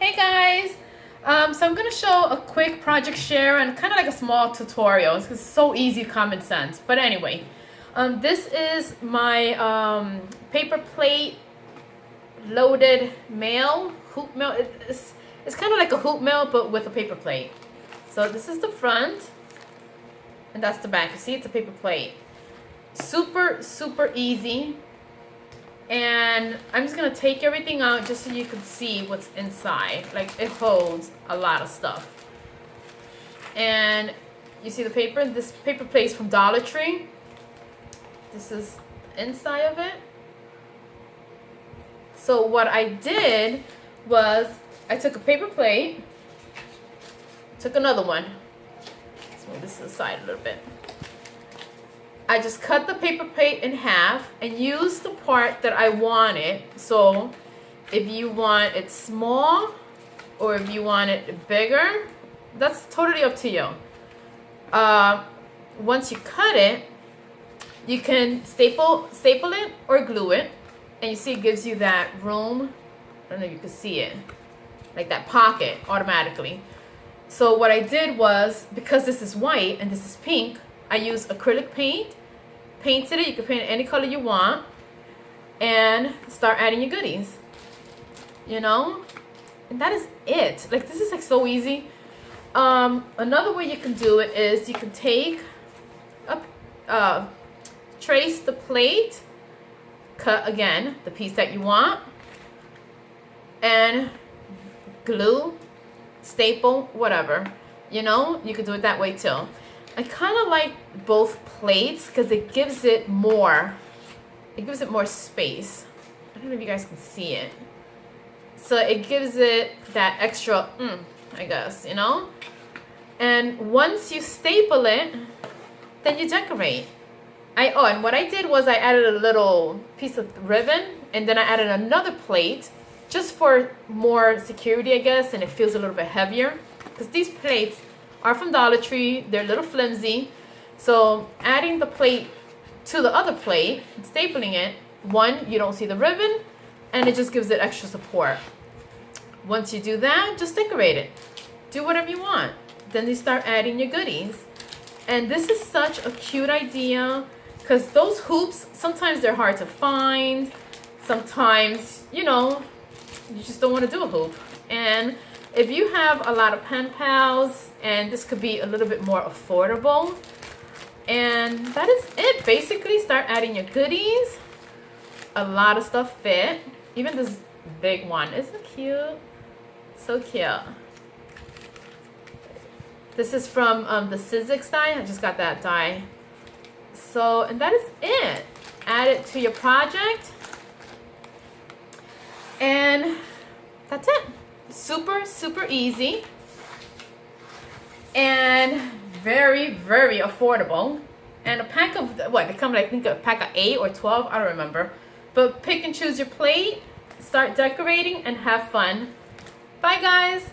Hey guys! So I'm going to show a quick project share and kind of like a small tutorial. It's so easy, common sense. But anyway, this is my paper plate loaded mail, hoop mail. It's kind of like a hoop mail but with a paper plate. So this is the front and that's the back. You see, it's a paper plate. Super, super easy. And I'm just gonna take everything out just so you can see what's inside. Like, it holds a lot of stuff. And you see the paper? This paper plate is from Dollar Tree. This is the inside of it. So what I did was I took a paper plate, took another one. Let's move this to the side a little bit. I just cut the paper plate in half and used the part that I wanted. So if you want it small or if you want it bigger, that's totally up to you. Once you cut it, you can staple it or glue it. And you see it gives you that room. I don't know if you can see it. Like that pocket automatically. So what I did was, because this is white and this is pink, I used acrylic paint, painted it. You can paint it any color you want, and start adding your goodies. You know, and that is it. Like, this is like so easy. Another way you can do it is you can take trace the plate, cut again the piece that you want, and glue, staple, whatever. You know, you can do it that way too. I kind of like both plates because it gives it more space. I don't know if you guys can see it. So it gives it that extra, I guess, you know? And once you staple it, then you decorate. And what I did was I added a little piece of ribbon and then I added another plate just for more security, I guess, and it feels a little bit heavier. Because these plates are from Dollar Tree. They're a little flimsy. So adding the plate to the other plate, stapling it, one, you don't see the ribbon, and it just gives it extra support. Once you do that, just decorate it. Do whatever you want. Then you start adding your goodies. And this is such a cute idea because those hoops, sometimes they're hard to find. Sometimes, you know, you just don't want to do a hoop. And if you have a lot of pen pals, and this could be a little bit more affordable. And that is it. Basically, start adding your goodies. A lot of stuff fit. Even this big one. Isn't it cute? So cute. This is from the Sizzix die. I just got that die. So, and that is it. Add it to your project. And that's it. Super, super easy. And very, very affordable. And a pack of, what, they come like, I think a pack of 8 or 12, I don't remember. But pick and choose your plate, start decorating, and have fun. Bye, guys.